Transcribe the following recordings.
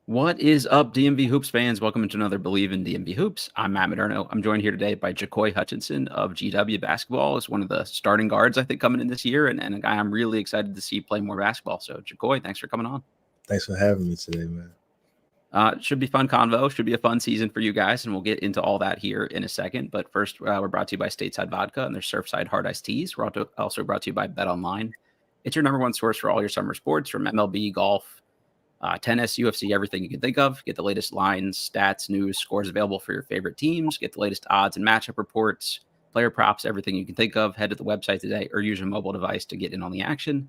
What is up, DMV Hoops fans? Welcome into another Believe in DMV Hoops. I'm Matt Moderno. I'm joined here today by Jacoi Hutchinson of GW Basketball. Is one of the starting guards, I think, coming in this year, and a guy I'm really excited to see play more basketball. So, Jacoi, thanks for coming on. Thanks for having me today, man. Should be fun convo. Should be a fun season for you guys, and we'll get into all that here in a second. But first, we're brought to you by Stateside Vodka and their Surfside Hard Iced Teas. We're also brought to you by BetOnline. It's your number one source for all your summer sports, from MLB, golf, tennis, UFC, everything you can think of. Get the latest lines, stats, news, scores available for your favorite teams. Get the latest odds and matchup reports, player props, everything you can think of. Head to the website today or use your mobile device to get in on the action.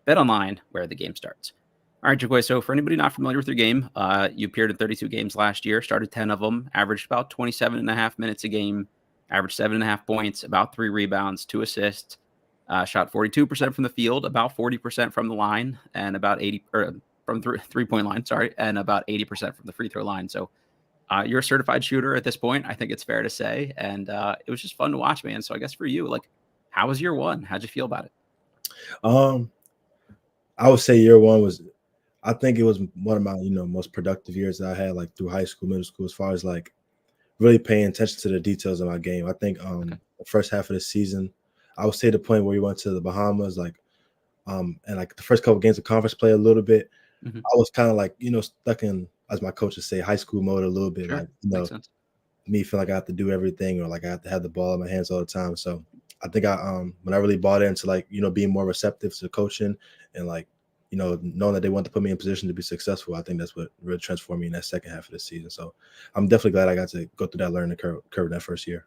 Bet online, where the game starts. All right, Jacoi, so for anybody not familiar with your game, you appeared in 32 games last year, started 10 of them, averaged about 27 and a half minutes a game, averaged 7.5 points, about 3 rebounds, 2 assists, shot 42% from the field, about 40% from the line, and about 80 from three-point line, and about 80% from the free throw line. So you're a certified shooter at this point, I think it's fair to say. And it was just fun to watch, man. So I guess for you, like, how was year one? How'd you feel about it? I would say year one I think it was one of my, most productive years that I had, like through high school, middle school, as far as like really paying attention to the details of my game. I think the first half of the season, I would say the point where we went to the Bahamas, and like the first couple of games of conference play a little bit, I was kind of like, stuck in, as my coach would say, high school mode a little bit. Sure. Like, me feel like I have to do everything, or like I have to have the ball in my hands all the time. So I think when I really bought into, like, being more receptive to coaching and, like, knowing that they want to put me in position to be successful, I think that's what really transformed me in that second half of the season. So I'm definitely glad I got to go through that learning curve that first year.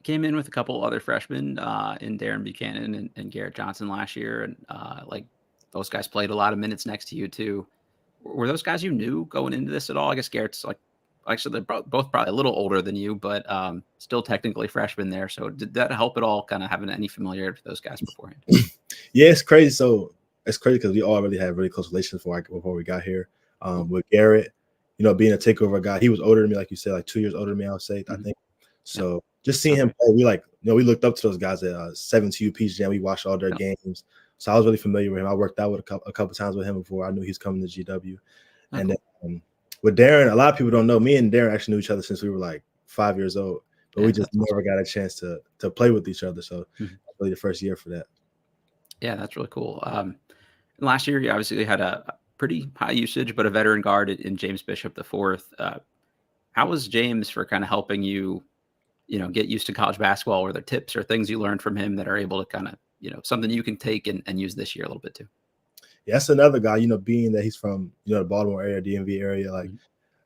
Came in with a couple other freshmen in Darren Buchanan and Garrett Johnson last year. And like those guys played a lot of minutes next to you too. Were those guys you knew going into this at all? I guess Garrett's actually they're both probably a little older than you, but still technically freshmen there. So did that help at all, kind of having any familiarity with those guys beforehand? Yeah, it's crazy. So it's crazy because we all really had really close relations before we got here. With Garrett, being a takeover guy, he was older than me, like you said, like 2 years older than me, I would say, I think. So just seeing him play, we looked up to those guys at 7-2 Peach Jam. We watched all their games. So I was really familiar with him. I worked out with a couple times with him before I knew he was coming to GW. And then with Darren, a lot of people don't know, me and Darren actually knew each other since we were like 5 years old, but we just never got a chance to play with each other. So that's really the first year for that. Yeah, that's really cool. Last year, you obviously had a pretty high usage, but a veteran guard in James Bishop IV. How was James for kind of helping you, get used to college basketball? Were there tips or things you learned from him that are able to kind of, something you can take and use this year a little bit too? Yeah, that's another guy, being that he's from, the Baltimore area, DMV area. Like,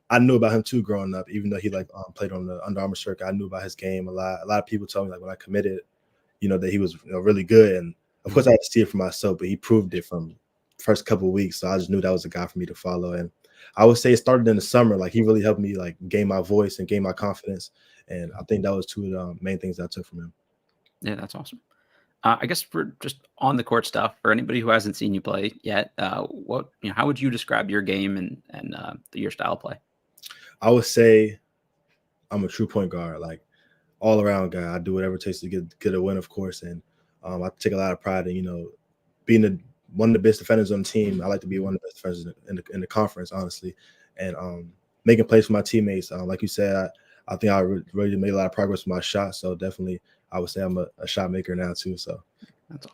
I knew about him too growing up, even though he played on the Under Armour circuit. I knew about his game a lot. A lot of people told me, like, when I committed, that he was really good. And of course I had to see it for myself, but he proved it from first couple of weeks. So I just knew that was a guy for me to follow. And I would say it started in the summer. Like, he really helped me like gain my voice and gain my confidence. And I think that was two of the main things that I took from him. Yeah, that's awesome. I guess for just on the court stuff, for anybody who hasn't seen you play yet, how would you describe your game and your style of play? I would say I'm a true point guard, like all around guy. I do whatever it takes to get a win, of course. And I take a lot of pride in, being one of the best defenders on the team. I like to be one of the best defenders in the conference, honestly. And making plays for my teammates. Like you said, I think I really made a lot of progress with my shot. So definitely, I would say I'm a shot maker now too. So that's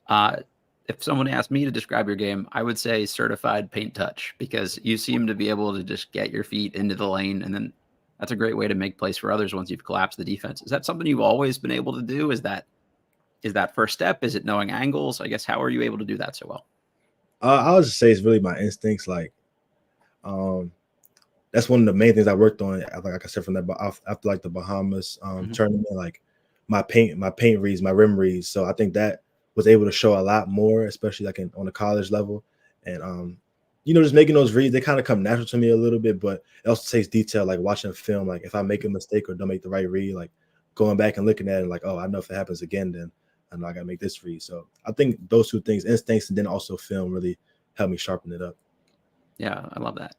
awesome. If someone asked me to describe your game, I would say certified paint touch, because you seem to be able to just get your feet into the lane, and then that's a great way to make plays for others once you've collapsed the defense. Is that something you've always been able to do? Is that first step? Is it knowing angles? I guess, how are you able to do that so well? I would just say it's really my instincts. Like, that's one of the main things I worked on. Like I said, from that after like the Bahamas tournament, like my paint reads, my rim reads. So I think that was able to show a lot more, especially like on the college level. And just making those reads, they kind of come natural to me a little bit, but it also takes detail, like watching film. Like, if I make a mistake or don't make the right read, like going back and looking at it, like, oh, I know if it happens again, then I know I gotta make this read. So I think those two things, instincts and then also film, really help me sharpen it up. Yeah, I love that.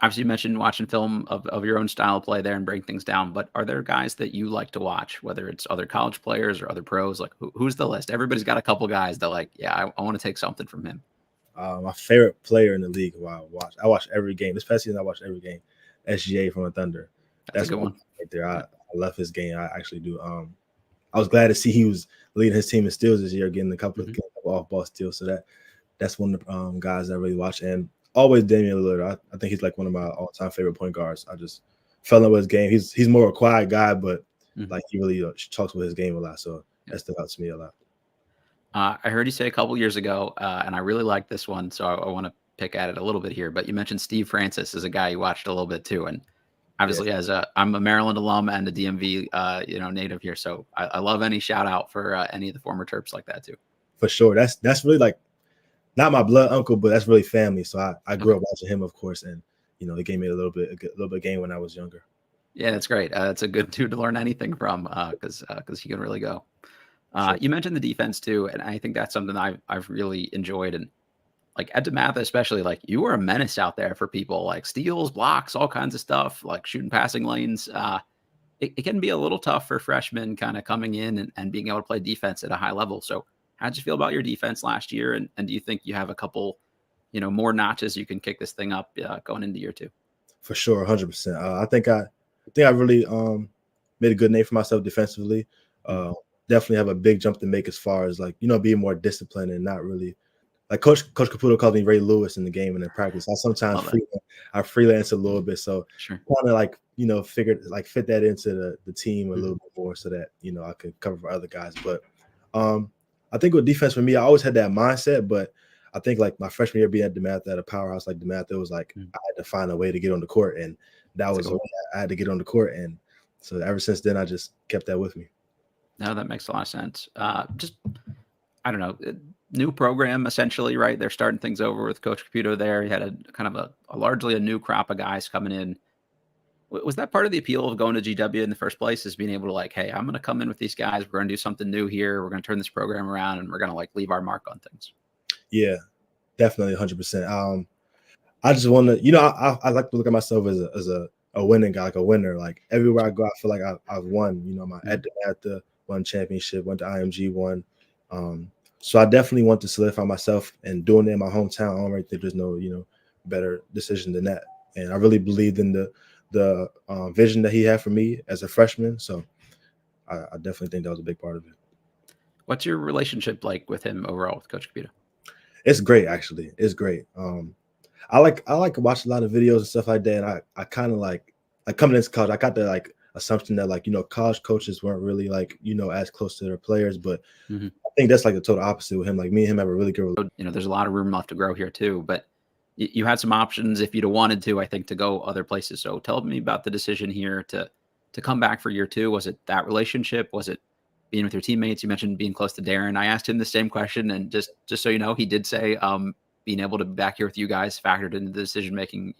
Obviously, you mentioned watching film of your own style of play there and break things down, but are there guys that you like to watch, whether it's other college players or other pros? Like, who's the list? Everybody's got a couple guys that, like, yeah, I want to take something from him. My favorite player in the league who I watch every game. This past season, I watched every game. SGA from the Thunder. That's a good one right there. I love his game. I actually do. I was glad to see he was leading his team in steals this year, getting a couple of off-ball steals. So that's one of the guys I really watch. And always Damian Lillard. I think he's like one of my all-time favorite point guards. I just fell in love with his game. He's more a quiet guy, but like he really talks with his game a lot. So that stood out to me a lot. I heard you say a couple years ago, and I really like this one, so I want to pick at it a little bit here. But you mentioned Steve Francis as a guy you watched a little bit too, and obviously I'm a Maryland alum and a DMV native here, so I love any shout out for any of the former Terps like that too. For sure, that's really like not my blood uncle, but that's really family. So I grew up watching him, of course, and it gave me a little bit of game when I was younger. Yeah, that's great. It's a good dude to learn anything from because he can really go. Sure. You mentioned the defense too, and I think that's something I've really enjoyed. And like at DeMatha, especially, like you were a menace out there for people, like steals, blocks, all kinds of stuff, like shooting passing lanes. It can be a little tough for freshmen kind of coming in and being able to play defense at a high level. So how'd you feel about your defense last year? And do you think you have a couple, more notches you can kick this thing up going into year 2? For sure, 100%. I think I really made a good name for myself defensively. Definitely have a big jump to make as far as like, being more disciplined and not really like Coach Caputo called me Ray Lewis in the game and in practice. I sometimes freelance a little bit. So sure. Want to like, fit that into the team a little bit more so that, I could cover for other guys. But I think with defense for me, I always had that mindset, but I think like my freshman year being at DeMatha at a powerhouse like DeMatha, it was like I had to find a way to get on the court, and that was the way I had to get on the court. And so ever since then, I just kept that with me. No, that makes a lot of sense. Just, I don't know, new program essentially, right? They're starting things over with Coach Caputo there. He had a kind of a largely a new crop of guys coming in. Was that part of the appeal of going to GW in the first place, is being able to like, hey, I'm going to come in with these guys. We're going to do something new here. We're going to turn this program around, and we're going to like leave our mark on things. Yeah, definitely 100%. I just want to, I like to look at myself as a winning guy, like a winner. Like everywhere I go, I feel like I've won. At DeMatha, won championship, went to IMG, won. So I definitely want to solidify myself, and doing it in my hometown. I don't really think there's no, better decision than that. And I really believed in the vision that he had for me as a freshman. So I definitely think that was a big part of it. What's your relationship like with him overall, with Coach Caputo? It's great, actually. It's great. I like to watch a lot of videos and stuff like that. And I kind of like coming into college, I got the like assumption that like, college coaches weren't really like, as close to their players. But I think that's like the total opposite with him. Like me and him have a really good relationship. There's a lot of room left to grow here too, but you had some options if you'd have wanted to, I think, to go other places. So tell me about the decision here to come back for year 2. Was it that relationship? Was it being with your teammates? You mentioned being close to Darren. I asked him the same question, and just so you know, he did say being able to be back here with you guys factored into the decision making,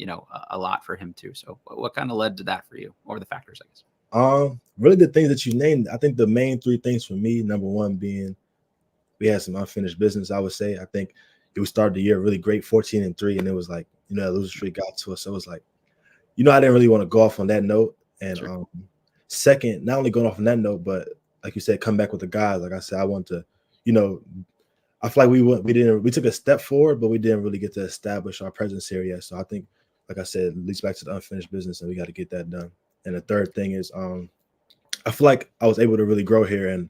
a lot for him too. So what kind of led to that for you, or the factors, I guess? Really the things that you named. I think the main 3 things for me, number one being we had some unfinished business, I would say. I think we started the year really great, 14-3, and it was like, that loser streak got to us. So it was like, I didn't really want to go off on that note. And second, not only going off on that note, but like you said, come back with the guys. Like I said, I want to, I feel like we took a step forward, but we didn't really get to establish our presence here yet. So I think, like I said, it leads back to the unfinished business, and we got to get that done. And the third thing is, I feel like I was able to really grow here and,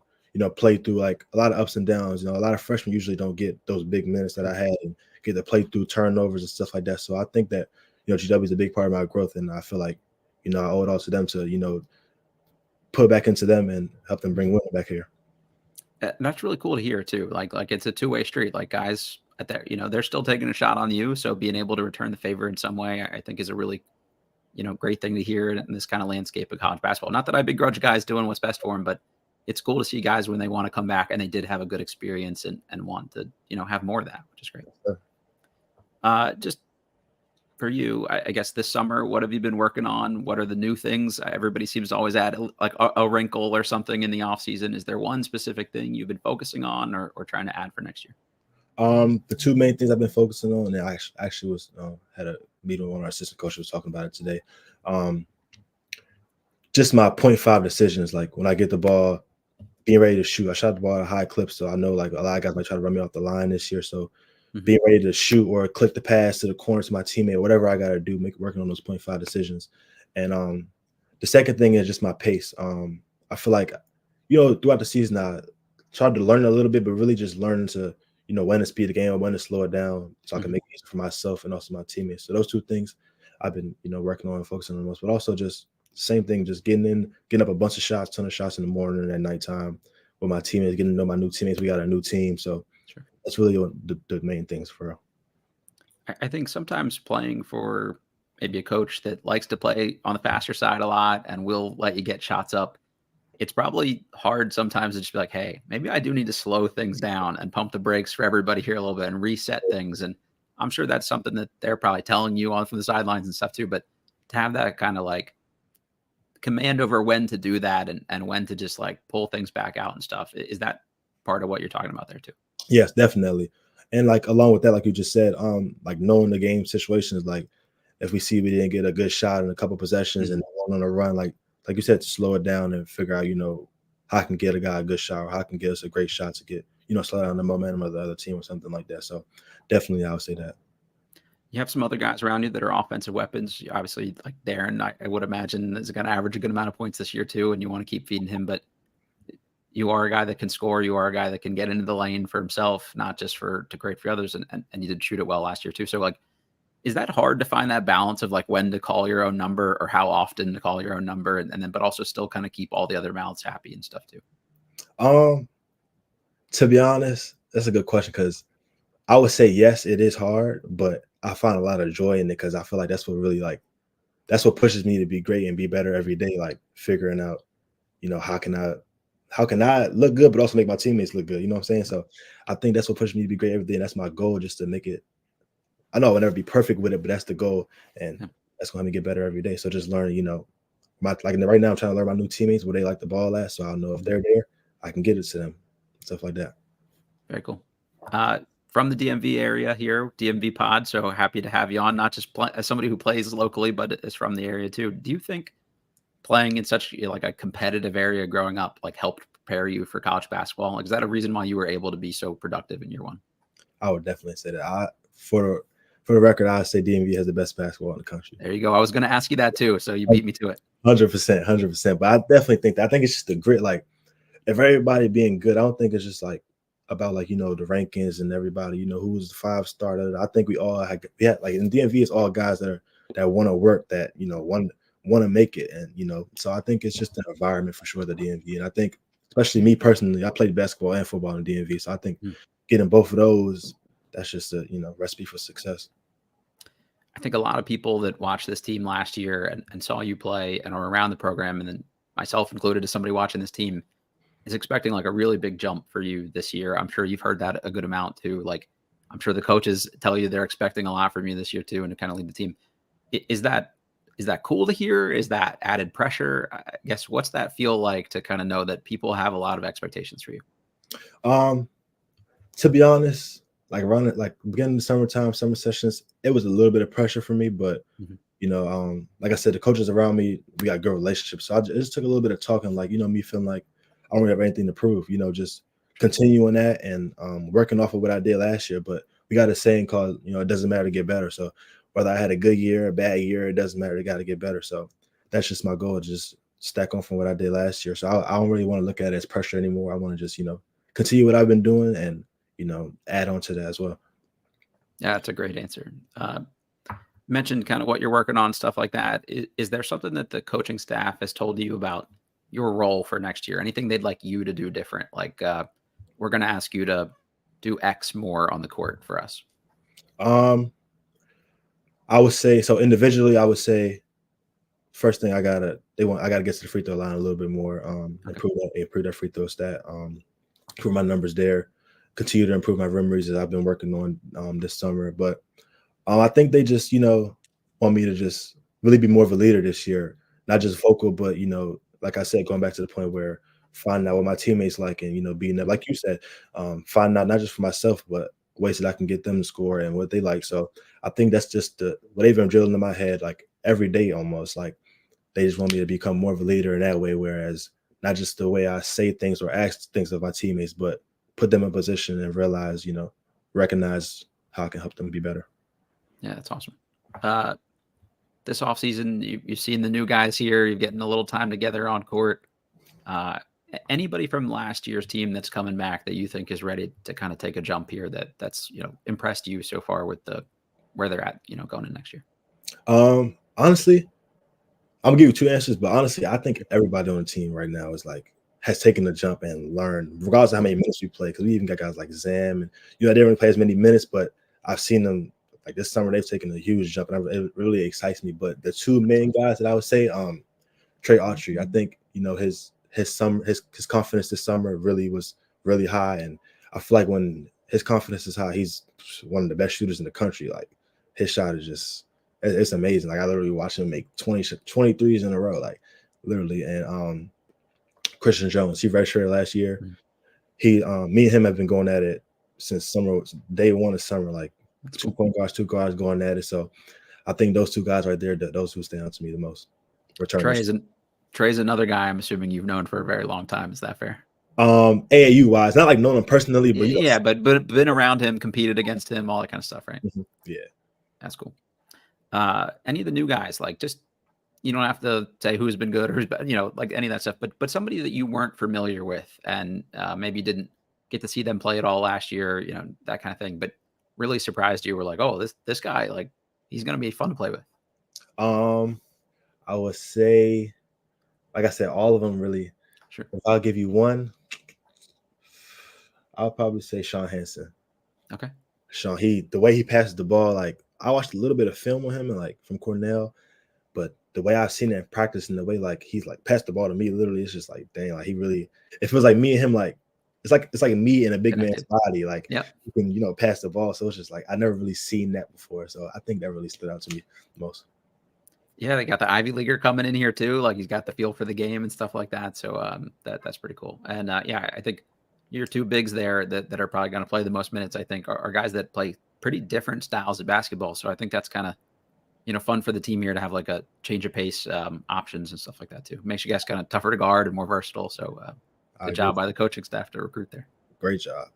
play through like a lot of ups and downs. A lot of freshmen usually don't get those big minutes that I had and get to play through turnovers and stuff like that. So I think that, GW is a big part of my growth, and I feel like, I owe it all to them to, put back into them and help them bring women back here. And that's really cool to hear too. Like it's a two-way street. Like guys at there, they're still taking a shot on you. So being able to return the favor in some way, I think is a really, great thing to hear in this kind of landscape of college basketball. Not that I begrudge guys doing what's best for them, but it's cool to see guys when they want to come back and they did have a good experience and want to, have more of that, which is great. Sure. Just for you, I guess this summer, what have you been working on? What are the new things? Everybody seems to always add like a wrinkle or something in the off season. Is there one specific thing you've been focusing on or trying to add for next year? The 2 main things I've been focusing on, and I actually was had a meeting with one of our assistant coaches, was talking about it today. Just my 0.5 decisions, like when I get the ball, being ready to shoot. I shot the ball at a high clip, so I know like a lot of guys might try to run me off the line this year. So Mhm. being ready to shoot or click the pass to the corner to my teammate, whatever I got to do, working on those 0.5 decisions. And the second thing is just my pace. I feel like, throughout the season, I tried to learn a little bit, but really just learning to, when to speed the game, when to slow it down, so I can Mhm. make it easier for myself and also my teammates. So those two things I've been, working on and focusing on the most. But also just same thing, just getting up a bunch of shots, ton of shots in the morning and at nighttime with my teammates, getting to know my new teammates. We got a new team, so Sure. that's really the main things for real. I think sometimes playing for maybe a coach that likes to play on the faster side a lot and will let you get shots up, it's probably hard sometimes to just be like, "Hey, maybe I do need to slow things down and pump the brakes for everybody here a little bit and reset things." And I'm sure that's something that they're probably telling you on from the sidelines and stuff too. But to have that kind of like command over when to do that and when to just like pull things back out and stuff, is that part of what you're talking about there too? Yes, definitely. And like along with that, like you just said, like knowing the game situations, like if we see we didn't get a good shot in a couple possessions Mhm. and one on a run, like you said, to slow it down and figure out, how I can get a guy a good shot or how I can get us a great shot to get, slow down the momentum of the other team or something like that. So definitely I would say that. You have some other guys around you that are offensive weapons. Obviously, like Darren, I would imagine is going to average a good amount of points this year too, and you want to keep feeding him. But you are a guy that can score. You are a guy that can get into the lane for himself, not just for to create for others. And you did shoot it well last year too. So like, is that hard to find that balance of like when to call your own number or how often to call your own number, and then but also still kind of keep all the other mouths happy and stuff too? Um, to be honest, that's a good question because I would say yes, it is hard, but I find a lot of joy in it because I feel like that's what really that's what pushes me to be great and be better every day, like figuring out, how can I look good, but also make my teammates look good. You know what I'm saying? So I think that's what pushes me to be great every day. And that's my goal, just to make it. I know I'll never be perfect with it, but that's the goal. And Yeah. that's going to get better every day. So just learning, like right now I'm trying to learn my new teammates where they like the ball at. So I'll know if Mhm. they're there, I can get it to them. Stuff like that. Very cool. From the DMV area here, DMV pod. So happy to have you on, not just as somebody who plays locally, but is from the area too. Do you think playing in such like a competitive area growing up, like helped prepare you for college basketball? Like, is that a reason why you were able to be so productive in year one? I would definitely say that. For the record, I'd say DMV has the best basketball in the country. There you go. I was going to ask you that too. So you beat me to it. 100%, 100%. But I definitely think that. I think it's just the grit. Like if everybody being good, I don't think it's just like about like the rankings and everybody who's the 5 star. I think we all had, yeah, like in DMV it's all guys that want to work, that want to make it, and so I think it's just an environment for sure, the DMV. And I think especially me personally, I played basketball and football in DMV, so I think Hmm. getting both of those, that's just a recipe for success. I think a lot of people that watched this team last year and saw you play and are around the program, and then myself included as somebody watching this team, is expecting like a really big jump for you this year. I'm sure you've heard that a good amount too. Like, I'm sure the coaches tell you they're expecting a lot from you this year too, and to kind of lead the team. Is that cool to hear? Is that added pressure? I guess what's that feel like to kind of know that people have a lot of expectations for you? Um, to be honest, like around it, like beginning of the summertime, summer sessions, it was a little bit of pressure for me, but Mhm. like I said, the coaches around me, we got good relationships. So it just took a little bit of talking, like, me feeling like I don't really have anything to prove, just continuing that and working off of what I did last year. But we got a saying called, it doesn't matter to get better. So whether I had a good year, a bad year, it doesn't matter. You got to get better. So that's just my goal, just stack on from what I did last year. So I don't really want to look at it as pressure anymore. I want to just, continue what I've been doing and, add on to that as well. Yeah, that's a great answer. Mentioned kind of what you're working on, stuff like that. Is there something that the coaching staff has told you about your role for next year? Anything they'd like you to do different? Like, we're going to ask you to do X more on the court for us. Um, I would say so individually, I would say first thing I gotta get to the free throw line a little bit more, Okay. improve that free throw stat, improve my numbers there, continue to improve my rim reads that I've been working on this summer. But I think they just, want me to just really be more of a leader this year, not just vocal, but like I said, going back to the point where finding out what my teammates like and being there, Mhm. like you said, finding out not just for myself, but ways that I can get them to score and what they like. So I think that's just what they've been drilling in my head like every day almost. Like they just want me to become more of a leader in that way, whereas not just the way I say things or ask things of my teammates, but put them in position and realize, recognize how I can help them be better. Yeah, that's awesome. This offseason, you've seen the new guys here. You're getting a little time together on court. Anybody from last year's team that's coming back that you think is ready to kind of take a jump here that's impressed you so far with where they're at, going in next year? Honestly, I'm gonna give you two answers, but honestly, I think everybody on the team right now has taken the jump and learned, regardless of how many minutes we play. Because we even got guys like Zam, and they didn't really play as many minutes, but I've seen them like this summer. They've taken a huge jump, and it really excites me. But the two main guys that I would say, Trey Autry, I think his confidence this summer really was really high, and I feel like when his confidence is high, he's one of the best shooters in the country. Like his shot is just it's amazing. Like I literally watched him make 23s in a row, like literally. And Christian Jones, he redshirted last year. Me and him have been going at it since summer, day one of summer, like two point guards, two guards going at it. So I think those two guys right there, those who stand out to me the most. Trey's another guy I'm assuming you've known for a very long time. Is that fair? AAU wise, not like known him personally, but but been around him, competed against him, all that kind of stuff, right? Yeah, that's cool. Any of the new guys, like just you don't have to say who's been good or who's been, like any of that stuff, but somebody that you weren't familiar with and maybe didn't get to see them play at all last year, that kind of thing, but really surprised you were like, oh, this guy, like he's gonna be fun to play with. I would say, like I said, all of them really. Sure. If I'll give you one, I'll probably say Sean Hansen. Okay. Sean, the way he passes the ball, like I watched a little bit of film on him and like from Cornell, but the way I've seen it in practice and the way like he's like passed the ball to me, literally, it's just like dang, like it feels like me and him, like it's like me in a big man's body, like you can pass the ball. So it's just like I never really seen that before. So I think that really stood out to me most. Yeah, they got the Ivy Leaguer coming in here too. Like he's got the feel for the game and stuff like that. So that's pretty cool. And I think your two bigs there that are probably going to play the most minutes, I think, are guys that play pretty different styles of basketball. So I think that's kind of fun for the team here to have like a change of pace options and stuff like that too. Makes you guys kind of tougher to guard and more versatile. So good job by the coaching staff to recruit there. Great job.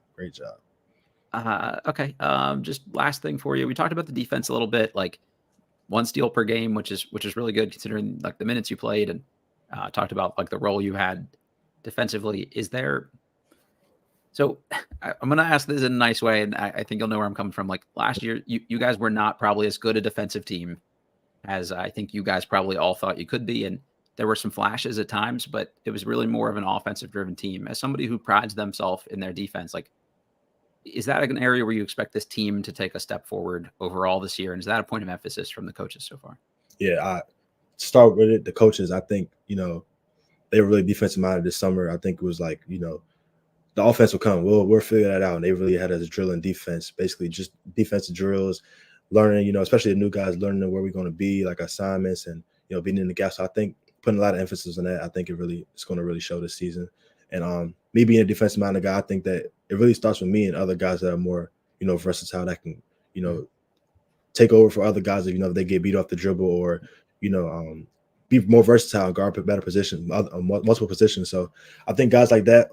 Okay. Just last thing for you. We talked about the defense a little bit, like 1 steal per game, which is really good considering like the minutes you played, and talked about like the role you had defensively. Is there? So I'm going to ask this in a nice way, and I think you'll know where I'm coming from. Like last year, you guys were not probably as good a defensive team as I think you guys probably all thought you could be. And there were some flashes at times, but it was really more of an offensive driven team. As somebody who prides themselves in their defense, like, is that an area where you expect this team to take a step forward overall this year? And is that a point of emphasis from the coaches so far? Yeah, I start with it. The coaches, I think, they were really defensive minded this summer. I think it was like, the offense will come. We'll figure that out. And they really had us drilling defense, basically just defensive drills, learning, especially the new guys, learning where we're going to be, like assignments and, being in the gap. So I think putting a lot of emphasis on that, I think it's going to really show this season. And me being a defensive minded guy, I think that it really starts with me and other guys that are more, versatile, that can, take over for other guys if they get beat off the dribble or, be more versatile, guard better position, multiple positions. So I think guys like that,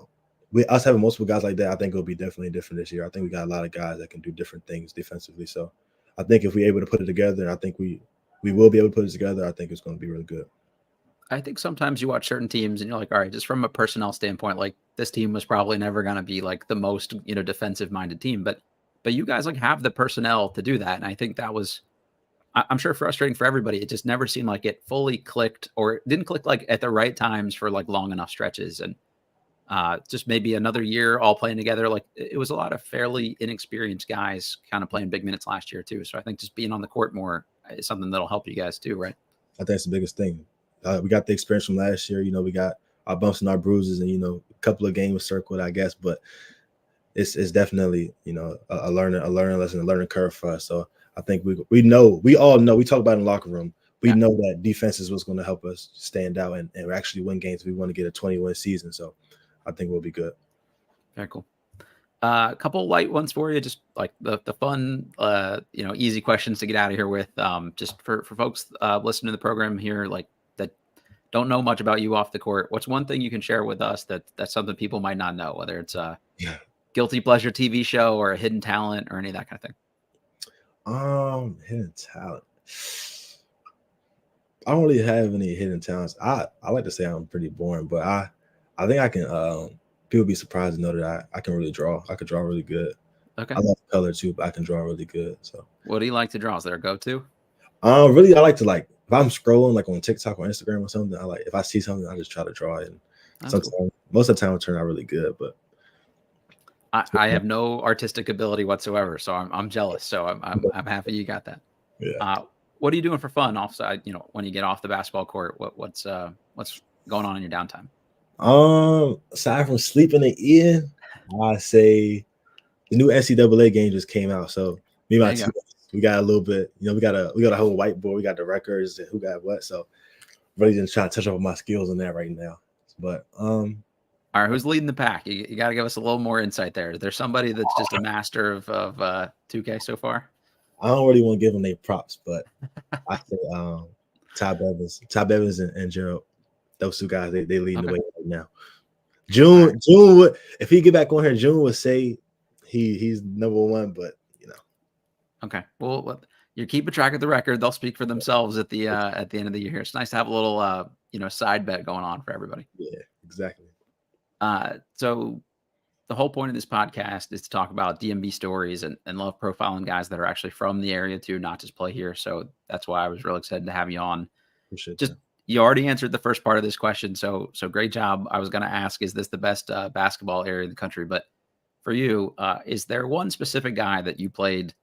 us having multiple guys like that, I think it'll be definitely different this year. I think we got a lot of guys that can do different things defensively. So I think if we're able to put it together, and I think we will be able to put it together, I think it's going to be really good. I think sometimes you watch certain teams and you're like, all right, just from a personnel standpoint, like this team was probably never going to be like the most, defensive minded team, but you guys like have the personnel to do that. And I think that was, I'm sure, frustrating for everybody. It just never seemed like it fully clicked, or it didn't click like at the right times for like long enough stretches. And just maybe another year all playing together. Like it was a lot of fairly inexperienced guys kind of playing big minutes last year too. So I think just being on the court more is something that'll help you guys too, right? I think it's the biggest thing. We got the experience from last year. We got our bumps and our bruises, and a couple of games circled, I guess. But it's definitely a learning lesson, a learning curve for us. So I think we all know. We talk about it in the locker room. We know that defense is what's going to help us stand out and actually win games. We want to get a 20-win season. So I think we'll be good. Very cool. A couple light ones for you, just like the fun, easy questions to get out of here with. Just for folks listening to the program here, like that don't know much about you off the court. What's one thing you can share with us that's something people might not know, whether it's a guilty pleasure TV show or a hidden talent or any of that kind of thing? Hidden talent. I don't really have any hidden talents. I like to say I'm pretty boring, but I think I can. People be surprised to know that I can really draw. I could draw really good. Okay. I love color too, but I can draw really good. So, What do you like to draw? Is there a go-to? really, I like to like if I'm scrolling like on TikTok or Instagram or something. I like if I see something, I just try to draw it. And That's sometimes, cool. most of the time, it turn out really good. But I have no artistic ability whatsoever, so I'm jealous. So I'm happy you got that. yeah. What are you doing for fun offside? When you get off the basketball court, what's going on in your downtime? Aside from sleeping in, I say the new NCAA game just came out. So me and my There you team, go. we got a little bit. We got a whole whiteboard. We got the records and who got what. So really just trying to touch up on my skills on that right now. But All right, who's leading the pack? You got to give us a little more insight there. Is there somebody that's just a master of 2K so far? I don't really want to give them their props, but I think Top Evans and Gerald, those two guys, they leading the Okay. way right now. All right. June would, if he get back on here, June would say he's number one, but Okay. Well, you're keeping track of the record. They'll speak for themselves at the end of the year. It's nice to have a little side bet going on for everybody. yeah, exactly. So the whole point of this podcast is to talk about DMV stories and love profiling guys that are actually from the area too, not just play here. So that's why I was really excited to have you on. Appreciate Just that. you already answered the first part of this question, so great job. I was going to ask, is this the best basketball area in the country? But for you, is there one specific guy that you played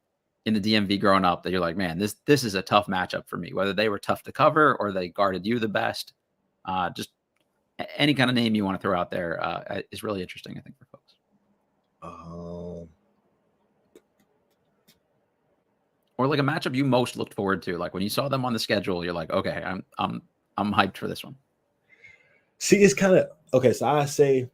in the DMV growing up that you're like, man, this is a tough matchup for me, whether they were tough to cover or they guarded you the best? Just any kind of name you want to throw out there is really interesting, I think, for folks. Or like a matchup you most looked forward to, like when you saw them on the schedule, you're like, okay, I'm hyped for this one. See, it's kind of okay. So I say,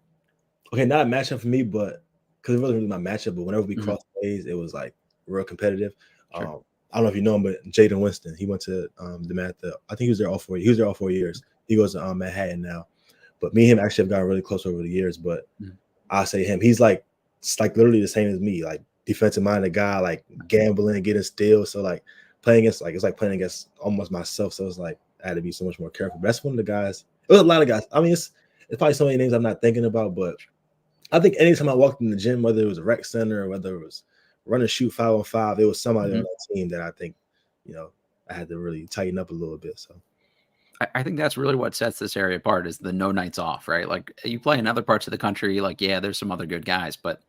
okay, not a matchup for me, but because it wasn't really my matchup. But whenever we Mhm. crossed ways, it was like real competitive. Sure. I don't know if you know him, but Jaden Winston, he went to the math. I think he was there all 4 years. He was there all 4 years. He goes to Manhattan now. But me and him actually have gotten really close over the years. But Mhm. I say him. He's like it's like literally the same as me, like defensive minded guy, like gambling, getting steals. So like playing against it's like playing against almost myself. So it's like I had to be so much more careful. But that's one of the guys. There's a lot of guys. I mean, it's probably so many names I'm not thinking about, but I think anytime I walked in the gym, whether it was a rec center or whether it was run and shoot 5-on-5, there was somebody on that team that I think, I had to really tighten up a little bit. So I think that's really what sets this area apart is the no nights off, right? Like you play in other parts of the country, like, yeah, there's some other good guys, but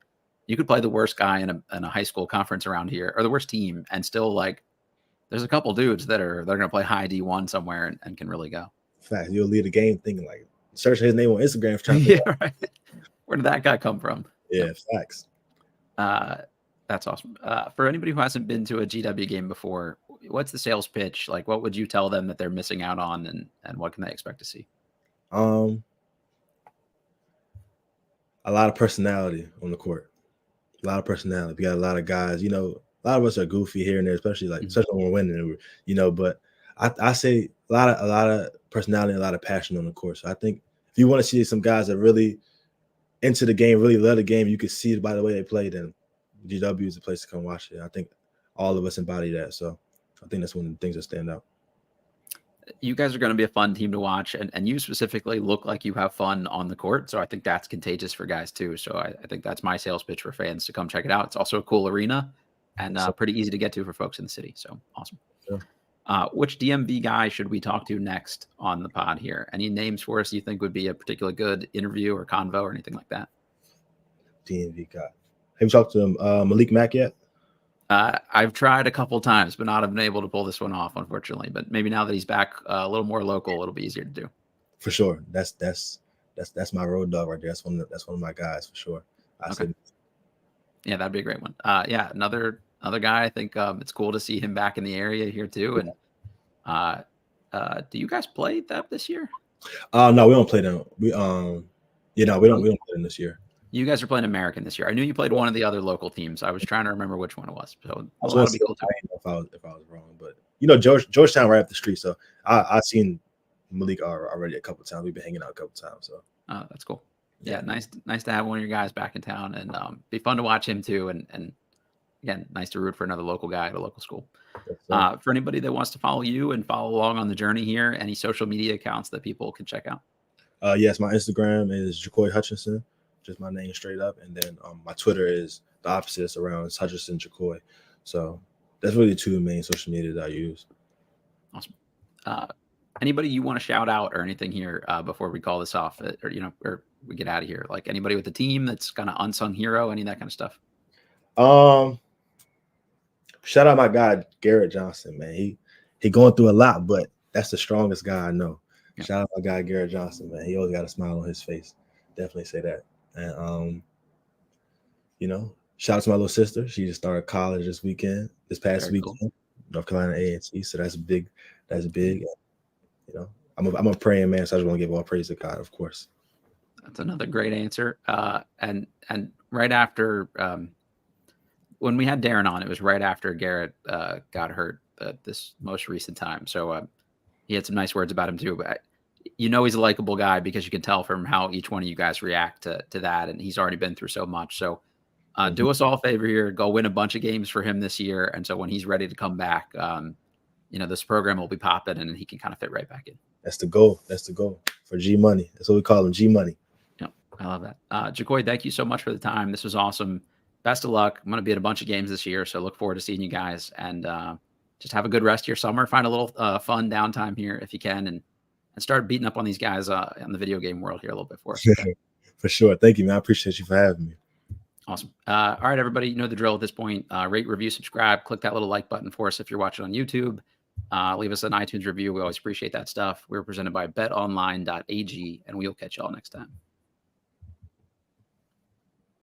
you could play the worst guy in a high school conference around here or the worst team and still like there's a couple dudes they're gonna play high D1 somewhere and can really go. fact, you'll lead a game thinking like searching his name on Instagram for trying to Yeah, figure out. right. Where did that guy come from? Yeah, facts. Uh, that's awesome. For anybody who hasn't been to a GW game before, what's the sales pitch? Like, what would you tell them that they're missing out on, and what can they expect to see? Um, a lot of personality on the court. A lot of personality. We got a lot of guys. A lot of us are goofy here and there, especially Mhm. especially when we're winning. But I say a lot of personality, and a lot of passion on the court. So I think if you want to see some guys that really into the game, really love the game, you can see it by the way they play. Then GW is the place to come watch it. I think all of us embody that. So I think that's one of the things that stand out. You guys are going to be a fun team to watch, and you specifically look like you have fun on the court. So I think that's contagious for guys too. So I think that's my sales pitch for fans to come check it out. It's also a cool arena and So, pretty easy to get to for folks in the city. So awesome. yeah. Which DMV guy should we talk to next on the pod here? Any names for us you think would be a particularly good interview or convo or anything like that? DMV guy. Have you talked to Malik Mack yet? I've tried a couple times, but not have been able to pull this one off, unfortunately. But maybe now that he's back a little more local, it'll be easier to do. For sure. That's my road dog right there. That's one of my guys for sure. Okay. Yeah, that'd be a great one. Yeah, another guy. I think it's cool to see him back in the area here too. And do you guys play that this year? No, we don't play them. We we don't play them this year. You guys are playing American this year. I knew you played one of the other local teams. I was trying to remember which one it was. So that'll be cool too. I don't know if I was wrong, but Georgetown right up the street. So I've seen Malik already a couple of times. We've been hanging out a couple of times. So That's cool. Yeah, nice to have one of your guys back in town, and be fun to watch him too, and again, nice to root for another local guy at a local school. Yes, sir. For anybody that wants to follow you and follow along on the journey here, any social media accounts that people can check out? Yes, my Instagram is Jacoi Hutchinson, just my name straight up, and then my Twitter is the opposite. It's around it's Hutchinson Jacoi. So that's really the two main social media that I use. Awesome. Anybody you want to shout out or anything here before we call this off, or or we get out of here? Like anybody with the team that's kind of unsung hero, any of that kind of stuff? Shout out my guy Garrett Johnson, man. He going through a lot, but that's the strongest guy I know. Yeah. Shout out my guy Garrett Johnson, man. He always got a smile on his face. Definitely say that. And shout out to my little sister. She just started college this past weekend, cool. North Carolina A10. So that's big. That's big. I'm a praying man, so I just want to give all praise to God, of course. That's another great answer. And right after when we had Darren on, it was right after Garrett got hurt this most recent time. So he had some nice words about him too. But he's a likable guy because you can tell from how each one of you guys react to that. And he's already been through so much. So do us all a favor here. Go win a bunch of games for him this year. And so when he's ready to come back, this program will be popping and he can kind of fit right back in. That's the goal. That's the goal for G Money. That's what we call him, G Money. Yep, I love that. Jacoi, thank you so much for the time. This was awesome. Best of luck. I'm going to be at a bunch of games this year, so look forward to seeing you guys. And just have a good rest of your summer. Find a little fun downtime here if you can, and start beating up on these guys in the video game world here a little bit for us. Okay? For sure. Thank you, man. I appreciate you for having me. Awesome. All right, everybody, you know the drill at this point. Rate, review, subscribe. Click that little like button for us if you're watching on YouTube. Leave us an iTunes review. We always appreciate that stuff. We're presented by betonline.ag, and we'll catch y'all next time.